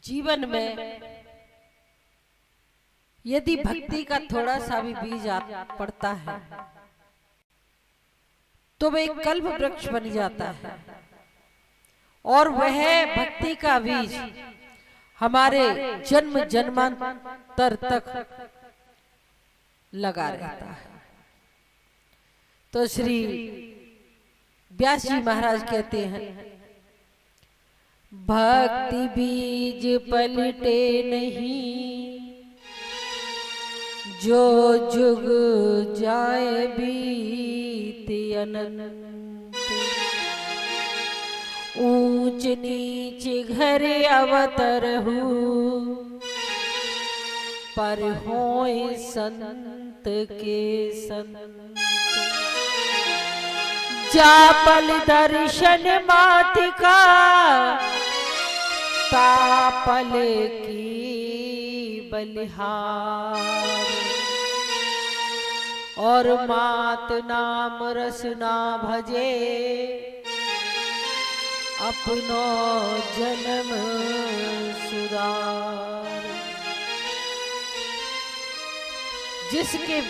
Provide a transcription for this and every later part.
जीवन में यदि भक्ति का थोड़ा सा भी बीज पड़ता है तो वह एक कल्प वृक्ष बन जाता है और वह भक्ति का बीज हमारे जन्म जन्मांतर तक लगा रहता है। तो श्री व्यास जी महाराज कहते हैं, भक्ति बीज पलटे नहीं, जो जुग जाए बीत अनंत। ऊंच नीच घर अवतरहु, पर होए संत के संत। जापल दर्शन मातिका, तापल की बलिहार। और मात नाम रसना भजे, अपनो जन्म सुधार। जिसके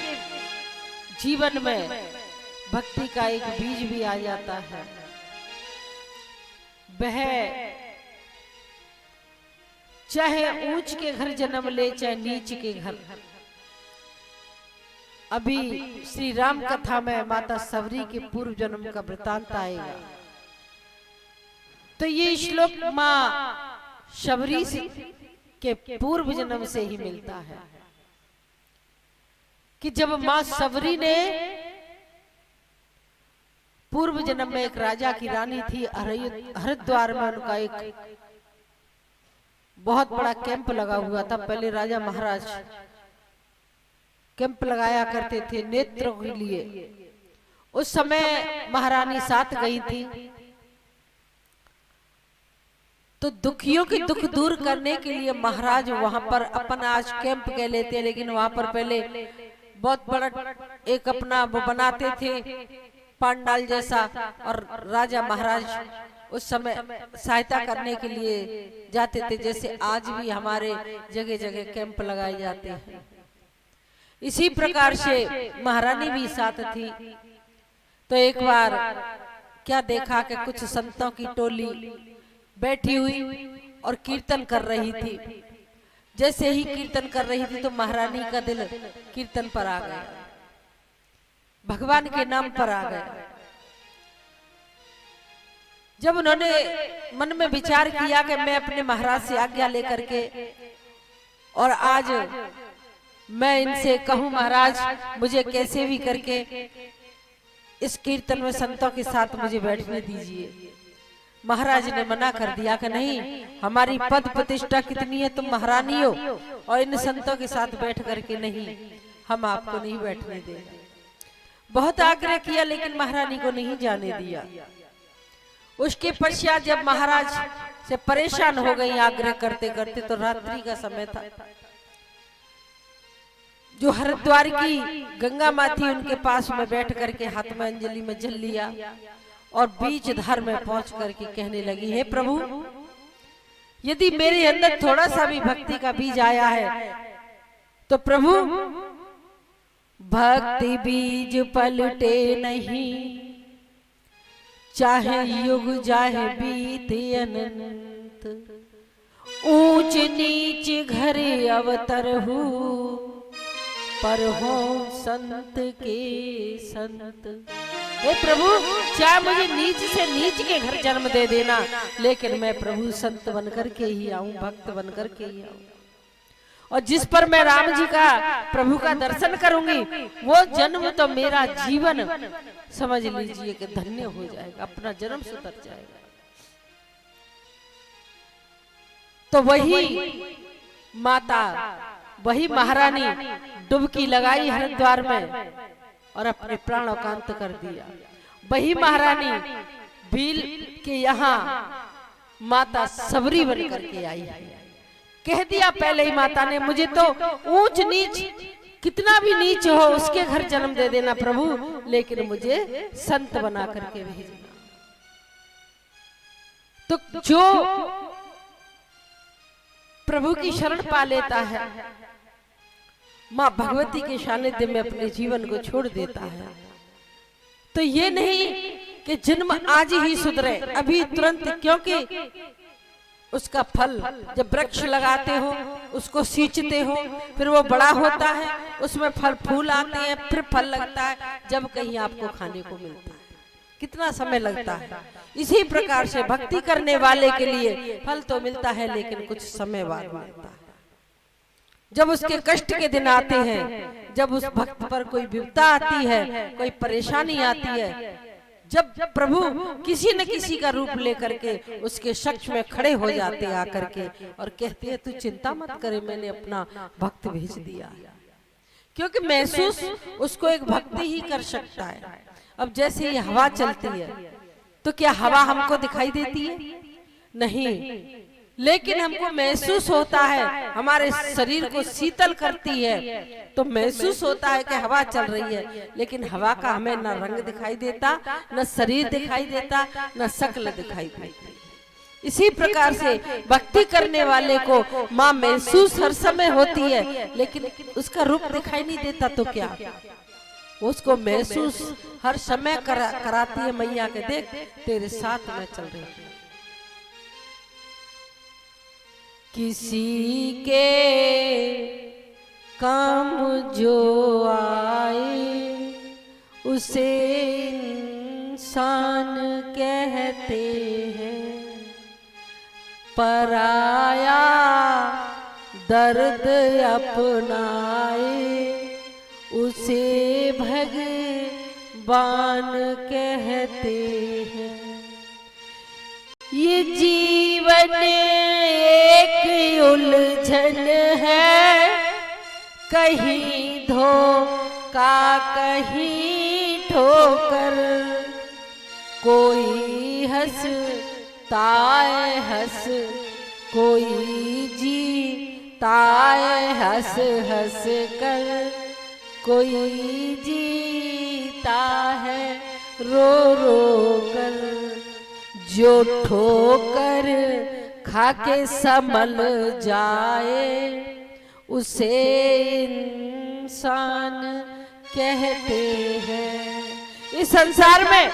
जीवन में भक्ति का एक बीज भी आ जाता है, वह चाहे ऊंच के घर जन्म ले चाहे नीच के घर। अभी श्री राम कथा में माता सवरी के पूर्व जन्म का वृतांत आएगा। तो ये श्लोक माँ शबरी के पूर्व जन्म से ही मिलता है कि जब माँ सवरी ने पूर्व जन्म में एक राजा की रानी थी, हरिद्वार में उनका एक बहुत बड़ा कैंप लगा हुआ था। पहले राजा महाराज कैंप लगाया करते थे नेत्रों के लिए। उस समय महारानी साथ गई थी, तो दुखियों के दुख दूर करने के लिए महाराज वहां पर अपन आज कैंप कह लेते हैं, लेकिन वहां पर पहले बहुत बड़ा एक अपना वो बनाते थे पंडाल जैसा, और राजा महाराज उस समय सहायता करने के लिए जाते थे, जैसे आज भी हमारे जगह जगह कैंप लगाए जाते हैं। इसी प्रकार से महारानी भी साथ थी। तो एक बार क्या देखा कि कुछ संतों की टोली बैठी हुई और कीर्तन कर रही थी। जैसे ही कीर्तन कर रही थी तो महारानी का दिल कीर्तन पर आ गया, भगवान के नाम पर आ गया। जब उन्होंने मन में विचार किया कि मैं अपने महाराज से आज्ञा लेकर के और आज मैं इनसे कहूं, महाराज मुझे कैसे भी करके इस कीर्तन में संतों के साथ मुझे बैठने दीजिए। महाराज ने मना कर दिया कि नहीं, हमारी पद प्रतिष्ठा कितनी है, तुम महारानी हो और इन संतों के साथ बैठ करके नहीं, हम आपको नहीं बैठने देंगे। बहुत आग्रह किया लेकिन महारानी को नहीं जाने दिया। उसके पश्चात जब महाराज से परेशान हो गई आग्रह करते करते, तो रात्रि का समय था। जो हरिद्वार की गंगा माँ थी उनके पास में बैठ करके हाथ में अंजलि में जल लिया और बीच धार में पहुंच करके कहने लगी, हे प्रभु, यदि मेरे अंदर थोड़ा सा भी भक्ति का बीज आया है तो प्रभु भक्ति बीज पलटे नहीं, चाहे युग जाए बीत अनंत। ऊंच नीच घर अवतरहु, पर हो संत के संत। हे प्रभु, चाहे मुझे नीच से नीच के घर जन्म दे देना, लेकिन मैं प्रभु संत बनकर के ही आऊं, भक्त बनकर के ही आऊं। और जिस पर मैं राम जी का प्रभु का दर्शन करूंगी, वो जन्म तो मेरा जीवन समझ लीजिए कि धन्य हो जाएगा, अपना जन्म सुधर जाएगा। तो वही माता, वही महारानी डुबकी लगाई हरिद्वार में और अपने प्राणों का अंत कर दिया। वही महारानी भील के यहाँ माता सबरी बन करके आई है। कह दिया पहले ही माता ने, मुझे तो ऊंच नीच कितना भी नीच हो उसके घर जन्म दे देना प्रभु, लेकिन मुझे संत बना करके भेजना। तो जो प्रभु की शरण पा लेता है, माँ भगवती के सानिध्य में अपने जीवन को छोड़ देता है, तो ये नहीं कि जन्म आज ही सुधरे अभी तुरंत, क्योंकि उसका फल जब वृक्ष लगाते हो, उसको सींचते हो, फिर वो बड़ा होता है, उसमें फल फूल आते हैं, फिर फल लगता है, जब कहीं आपको खाने को मिलता है कितना समय लगता है। इसी प्रकार से भक्ति करने वाले के लिए फल तो मिलता है लेकिन कुछ समय बाद मिलता है। जब उसके कष्ट के दिन आते हैं, जब उस भक्त पर कोई विपदा आती है, कोई परेशानी आती है, जब प्रभु किसी न किसी का रूप लेकर के उसके शख्स में खड़े हो जाते आकर के और कहते हैं तू चिंता मत करे, मैंने अपना भक्त भेज दिया। क्योंकि महसूस उसको एक भक्ति ही कर सकता है। अब जैसे ये हवा चलती है तो क्या हवा हमको दिखाई देती है? नहीं, लेकिन हमको महसूस होता है, हमारे शरीर को शीतल करती है, तो महसूस होता है कि हवा चल रही है, लेकिन हवा का हमें न रंग दिखाई देता, न शरीर दिखाई देता, न शक्ल दिखाई देती। इसी प्रकार से भक्ति करने वाले को माँ महसूस हर समय होती है, लेकिन उसका रूप दिखाई नहीं देता, तो क्या उसको महसूस हर समय कराती है मैया के, देख तेरे साथ में चल रही है। किसी के काम जो आए उसे इंसान कहते हैं, पराया दर्द अपनाए उसे भगवान कहते हैं। ये जीवन एक उलझन है, कहीं धोखा कहीं ठोकर, कोई हंसता है हंस, कोई जीता है हंस हंस कर, कोई जीता है रो रो कर। जो ठोकर खाके संभल जाए उसे इंसान कहते हैं। इस संसार में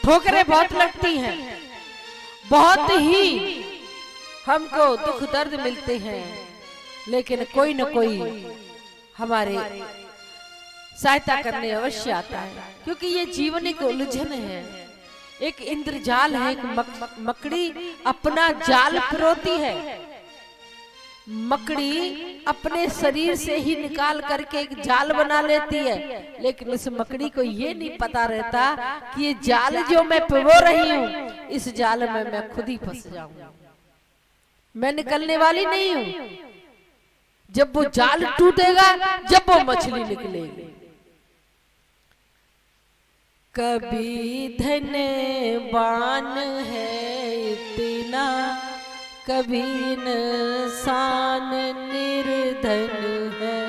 ठोकरें बहुत लगती हैं, बहुत ही हमको दुख दर्द मिलते हैं, लेकिन कोई न कोई हमारे सहायता करने अवश्य आता है, क्योंकि ये जीवन एक उलझन है, एक इंद्रजाल है। एक मकड़ी अपना जाल पिरोती है, मकड़ी अपने शरीर से ही निकाल करके एक जाल बना लेती है, लेकिन उस मकड़ी को ये नहीं पता रहता कि ये जाल जो मैं पिरो रही हूँ, इस जाल में मैं खुद ही फंस जाऊंगा, मैं निकलने वाली नहीं हूँ। जब वो जाल टूटेगा, जब वो मछली निकलेगी। कभी धनवान है इतना, कभी इंसान निर्धन है,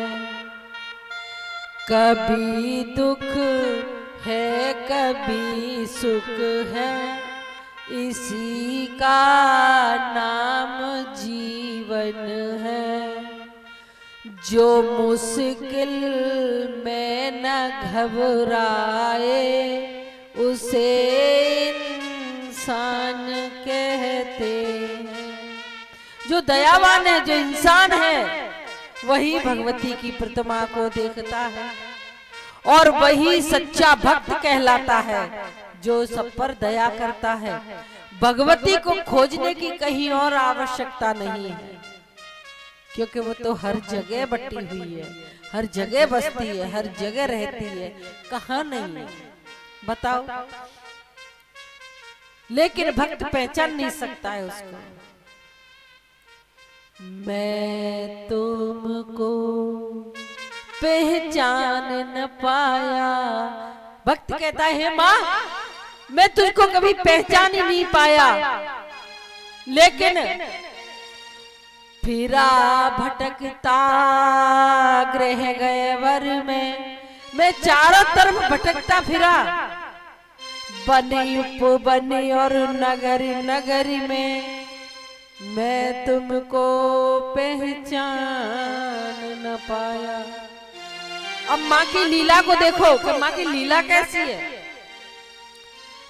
कभी दुख है कभी सुख है, इसी का नाम जीवन है। जो मुश्किल में न घबराए उसे इंसान कहते हैं। जो दयावान है, जो इंसान है, वही भगवती की प्रतिमा को देखता है और वही सच्चा भक्त कहलाता है, जो सब पर दया करता है। भगवती को खोजने की कहीं और आवश्यकता नहीं है, क्योंकि वो तो हर जगह बटी हुई है, हर जगह बसती है, हर जगह रहती है, कहाँ नहीं है बताओ। लेकिन भक्त पहचान नहीं सकता है उसको। मैं तुमको पहचान न पाया, भक्त कहता है माँ मैं तुझको कभी पहचान ही नहीं पाया, लेकिन फिरा भटकता गृह गए वर में, मैं चारों तरफ भटकता फिरा, बनी उपबनी और नगरी नगरी में। मैं तुमको पहचान न पाया। अब माँ की लीला को देखो कि माँ की लीला कैसी है।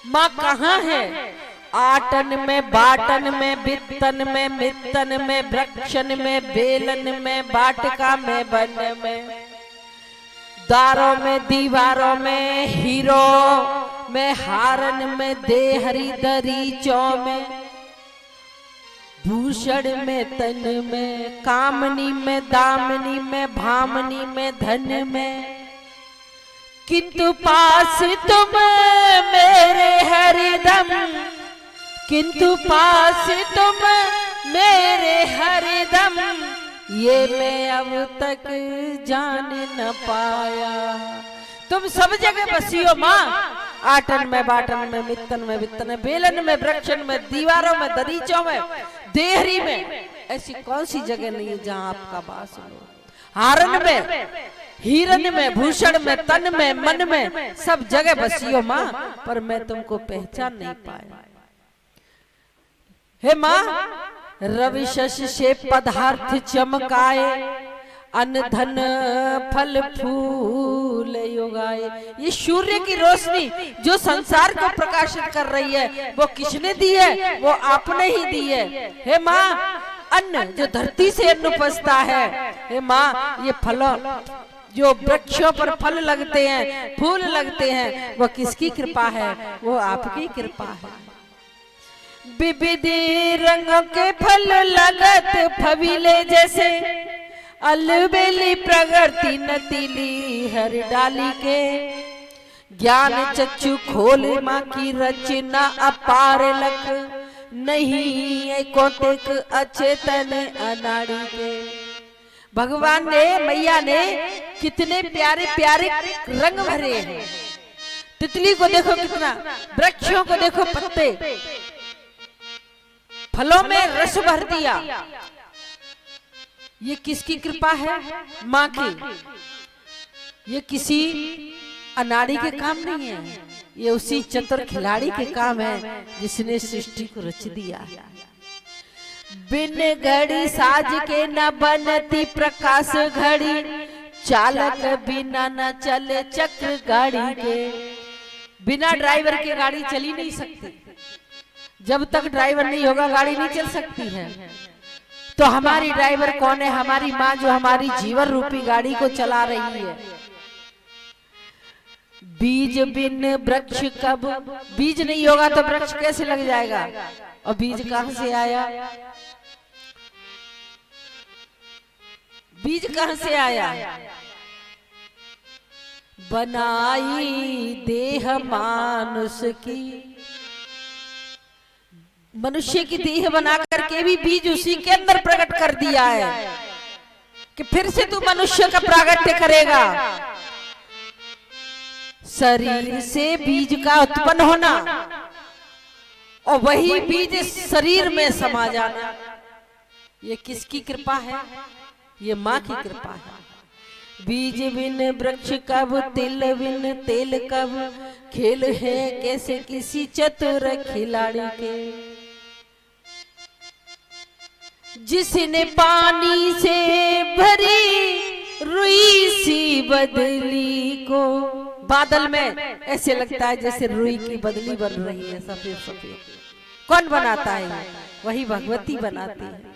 माँ कहाँ है? आटन में, बाटन में, बित्तन में, मित्तन में, वृक्षन में, बेलन में, बाटका में, वन में, दारों में, दीवारों में, हीरो में, हारन में, देहरी दरीचों में, भूषण में, तन में, कामनी में, दामनी में, भामनी में, धन में, किंतु पास तुम मेरे हरदम, किंतु पास तुम मेरे हरदम, ये मैं अब तक जान न पाया। तुम सब जगह बसी हो माँ, आटन में, बाटन में, मित्तन में, वित्तन में, बेलन में, वृक्षन में, दीवारों में, दरीचों में, देहरी में। ऐसी कौन सी जगह नहीं है जहाँ आपका वास हो। हारन में, हीरन में, भूषण में, तन में, मन में, सब जगह बसी हो माँ, पर मैं तुमको पहचान नहीं पाया। हे माँ, रवि शश से पदार्थ चमकाए, अन्न धन फल फूल उगाए। ये सूर्य की रोशनी जो संसार को प्रकाशित कर रही है, वो किसने दी है? वो आपने ही दी है। हे माँ, अन्न जो धरती से अन्न उपजता है, हे माँ, ये फलों जो वृक्षों पर फल लगते हैं, फूल लगते हैं, वो किसकी कृपा है? वो आपकी कृपा है। विविध रंगों के फल लगत फवीले जैसे, अलबेली प्रगति नतीली हर डाली के, ज्ञान चक्षु खोल माँ की रचना अपार लख, नहीं कोतिक अचेतन अनाड़ी के। भगवान ने, मैया ने कितने प्यारे प्यारे रंग भरे हैं। तितली को देखो कितना, वृक्षों को देखो पत्ते, फलों में रस भर दिया। ये किसकी कृपा है? माँ की। ये किसी अनाड़ी के काम नहीं है, ये उसी चतुर खिलाड़ी के काम है जिसने सृष्टि को रच दिया। बिन घड़ी साज के न बनती प्रकाश घड़ी, चालक बिना न चले चक्र गाड़ी के। बिना ड्राइवर के गाड़ी चली नहीं सकती। जब तक ड्राइवर नहीं होगा गाड़ी नहीं चल सकती है। तो हमारी ड्राइवर कौन है? हमारी माँ, जो हमारी जीवन रूपी गाड़ी को चला रही है। बीज बिन वृक्ष कब, बीज नहीं होगा तो वृक्ष कैसे लग जाएगा? और बीज कहां से आया? बीज कहां से आया? बनाई देह मानुष की, मनुष्य की देह बना करके भी बीज उसी के अंदर प्रकट कर दिया है कि फिर से तू मनुष्य का प्रागट्य करेगा। शरीर से बीज का उत्पन्न होना और वही बीज शरीर में समा जाना, ये किसकी कृपा है? ये माँ की कृपा है। बीज बिन वृक्ष कब, तिल बिन तेल कब, खेल है कैसे किसी चतुर खिलाड़ी के। जिसने पानी से भरी रुई सी बदली को, बादल में ऐसे लगता है जैसे रुई की बदली बन रही है, सफेद सफेद। कौन बनाता है? वही भगवती बनाती है।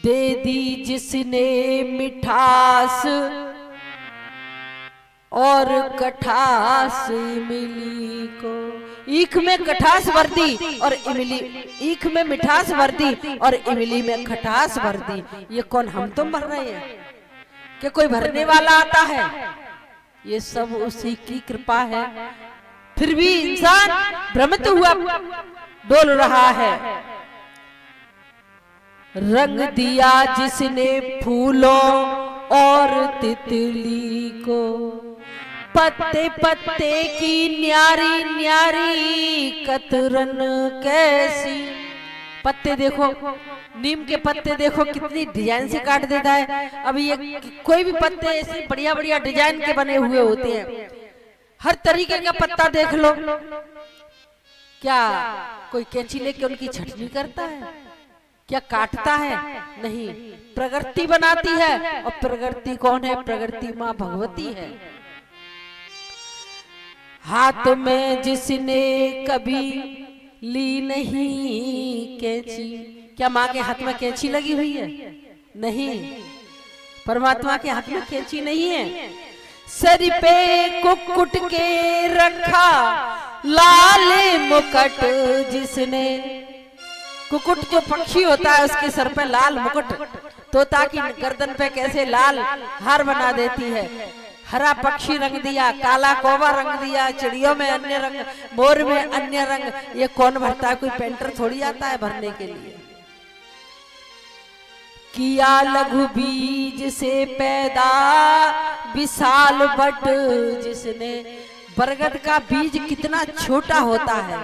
दे दी जिसने मिठास और कठास इमली को, ईख में कठास भर दी और इमली, ईख में मिठास भर दी और इमली में खटास भर दी। ये कौन हम तुम भर रहे हैं कि कोई भरने वाला आता है? ये सब उसी की कृपा है। फिर भी इंसान भ्रमित हुआ डोल रहा है। रंग दिया जिसने फूलों और तितली को, पत्ते पत्ते की न्यारी न्यारी कतरन कैसी। पत्ते देखो, नीम के पत्ते देखो कितनी डिजाइन से काट देता है। अब ये कोई भी पत्ते ऐसे बढ़िया बढ़िया डिजाइन के बने हुए होते हैं। हर तरीके का पत्ता देख लो, क्या कोई कैंची लेके उनकी छटनी करता है? क्या काटता है? नहीं, प्रकृति बनाती है। और प्रकृति कौन है? प्रकृति माँ भगवती है। हाथ में जिसने कभी ली नहीं कैंची, क्या माँ के हाथ में कैंची लगी हुई है? नहीं, परमात्मा के हाथ में कैंची नहीं है। सर पे कुक्कुट के रखा लाल मुकुट जिसने, कुक्कुट जो पक्षी होता है उसके सर पे लाल मुकुट, तोता की गर्दन पे कैसे लाल हार बना देती है। हरा पक्षी रंग दिया, काला कौवा रंग दिया, चिड़ियों में अन्य रंग, मोर में अन्य रंग। ये कौन भरता है? कोई पेंटर थोड़ी आता है भरने के लिए। किया लघु बीज से पैदा विशाल बट जिसने, बरगद का बीज कितना छोटा होता है,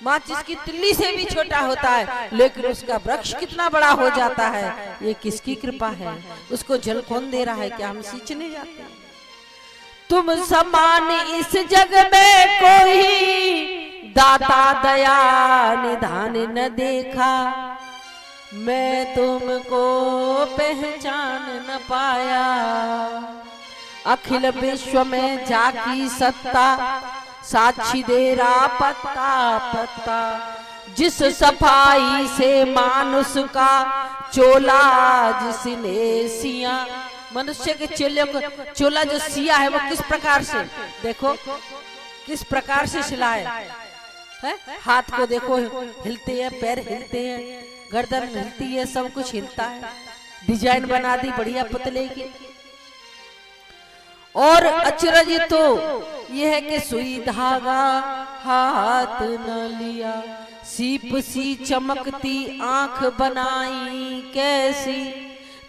माचिस की तिल्ली से भी छोटा होता है, लेकिन उसका वृक्ष कितना बड़ा हो जाता है। ये किसकी कृपा है? उसको जल कौन दे रहा है? क्या हम सींचने जाते हैं? तुम समान इस जग में कोई दाता दया निधान न देखा, मैं तुमको पहचान न पाया। अखिल विश्व में जाकी सत्ता साक्षी दे रहा पत्ता पत्ता, जिस सफाई से मानुष का चोला जिसने सिया। मनुष्य के चोला जो सिया है वो किस प्रकार से, देखो किस प्रकार से सिला है। हाथ को देखो हिलते हैं, पैर हिलते हैं, गर्दन हिलती है, सब कुछ हिलता है। डिजाइन बना दी बढ़िया पुतले की। और अचरज तो यह है कि सुई धागा हाथ न लिया, सीप सी चमकती आंख बनाई कैसी,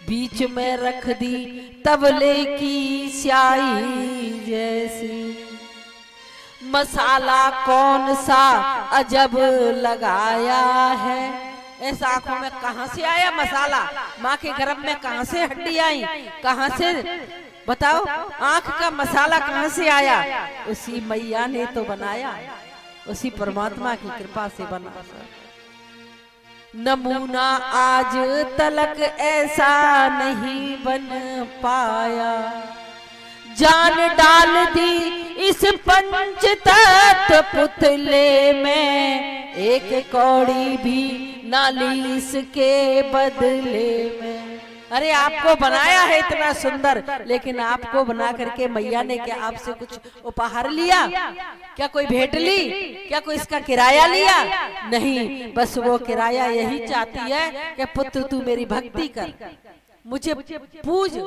बीच में रख दी तबले की स्याही जैसी। मसाला कौन सा अजब लगाया है, ऐसा आंखों में कहां से आया मसाला? माँ के गर्भ में कहां से हड्डी आई? कहां से बताओ? आंख का मसाला कहां से आया? उसी मैया ने तो बनाया, उसी परमात्मा की कृपा से बना। नमूना आज तलक ऐसा नहीं बन पाया, जान डाल दी इस पंच तत्व पुतले में, एक कौड़ी भी ना ली इसके बदले में। अरे आपको बनाया है इतना सुंदर, लेकिन आपको बना करके मैया ने क्या आपसे कुछ उपहार लिया? क्या कोई भेंट ली? क्या कोई इसका किराया लिया? नहीं, बस वो किराया यही चाहती है कि पुत्र तू मेरी भक्ति कर, मुझे पूज,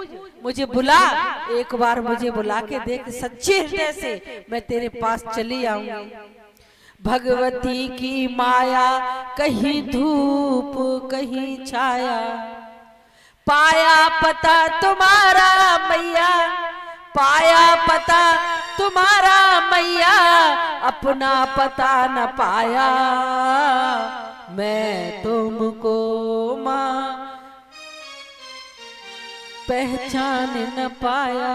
मुझे बुला, एक बार मुझे बुला के देख, सच्चे हृदय से मैं तेरे पास चली आऊंगी। भगवती की माया कहीं धूप कहीं छाया, पाया पता तुम्हारा मैया, पाया पता तुम्हारा मैया, अपना पता न पाया मैं तुमको माँ पहचान न पाया।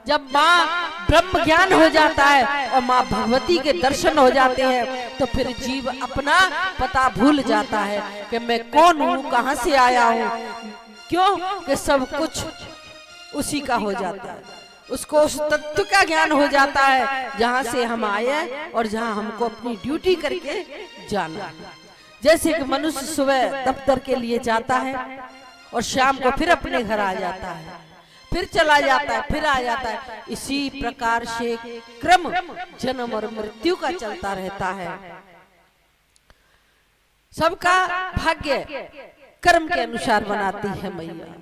जब माँ ब्रह्म ज्ञान हो जाता है और माँ भगवती के दर्शन हो जाते हैं, तो फिर जीव अपना पता भूल जाता है कि मैं कौन हूँ, कहाँ से आया हूँ। क्यों? कि सब कुछ उसी का हो जाता है, उसको उस तत्व का ज्ञान हो जाता है जहाँ से हम आए और जहाँ हमको अपनी ड्यूटी करके जाना। जैसे कि मनुष्य सुबह दफ्तर के लिए जाता है और शाम को फिर अपने घर आ जाता है, फिर चला जाता है, फिर आ जाता है, इसी प्रकार से क्रम जन्म और मृत्यु का चलता रहता है। सबका भाग्य कर्म के अनुसार बनाती है मैया।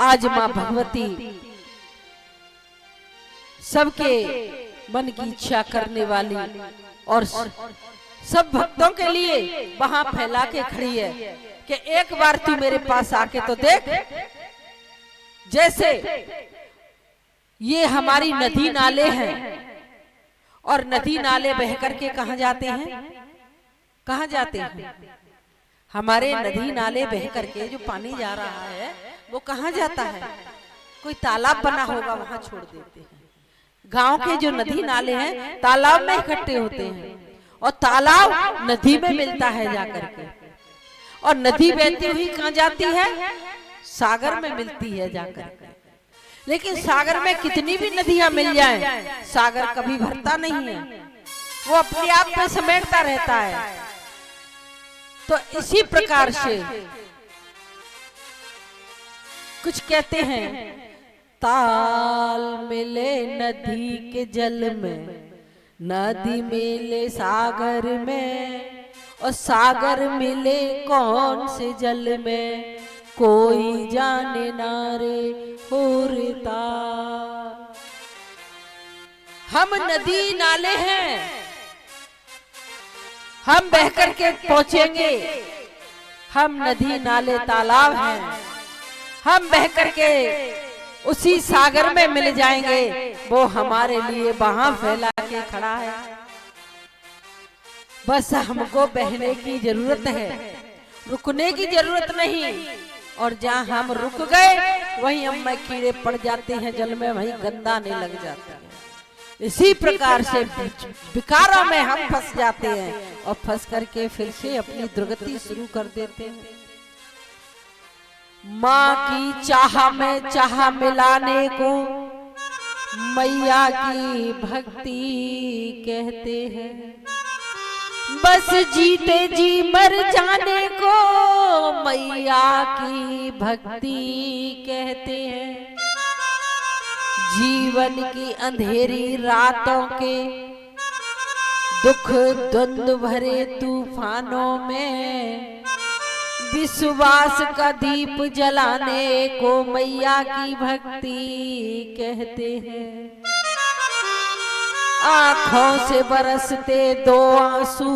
आज माँ भगवती सबके मन की इच्छा करने वाली और सब भक्तों के लिए वहां फैला के खड़ी है कि एक बार तू मेरे पास आके तो देख। जैसे ये हमारी नदी नाले हैं और नदी नाले बह करके कहां जाते हैं? कहां जाते हैं? हमारे नदी नाले बह करके जो पानी जा रहा है वो कहां जाता है? कोई तालाब बना होगा वहां छोड़ देते हैं। गांव के जो नदी नाले हैं तालाब में इकट्ठे होते हैं। और तालाब नदी में मिलता है जाकर के, और नदी बहती हुई कहाँ जाती है? सागर में मिलती है जाकर के। लेकिन सागर में कितनी भी नदियां मिल जाएं, सागर कभी भरता नहीं है, वो अपने आप में समेटता रहता है। तो इसी प्रकार से कुछ कहते हैं, ताल मिले नदी के जल में, नदी मिले सागर में, और सागर मिले कौन से जल में, कोई जाने ना रे हो रे ताल। हम नदी नाले हैं, हम बह कर के पहुंचेंगे। हम नदी नाले तालाब हैं, हम बह कर के उसी सागर में मिल जाएंगे। वो हमारे लिए वहां फैला के खड़ा है, बस हमको बहने की जरूरत है, रुकने की जरूरत नहीं। और जहाँ हम रुक गए वहीं हम कीड़े पड़ जाते हैं जल में, वहीं गंदाने लग जाते हैं। इसी प्रकार से विकारों में हम फंस जाते हैं और फंस करके फिर से अपनी दुर्गति शुरू कर देते हैं। माँ की चाह में चाह मिलाने को मैया की भक्ति कहते हैं, बस जीते जी मर जाने को मैया की भक्ति कहते हैं। जीवन की अंधेरी रातों के दुख द्वंद्व भरे तूफानों में विश्वास का दीप जलाने को मैया की भक्ति कहते हैं। आंखों से बरसते दो आंसू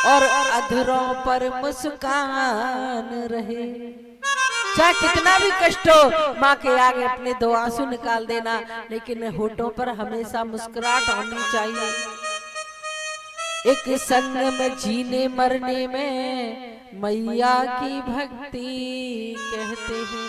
और अधरों पर मुस्कान रहे। चाहे कितना भी कष्ट हो, माँ के आगे अपने दो आंसू निकाल देना, लेकिन होठों पर हमेशा मुस्कुराहट होनी चाहिए। एक संग में जीने मरने में मैया की भक्ति कहते हैं।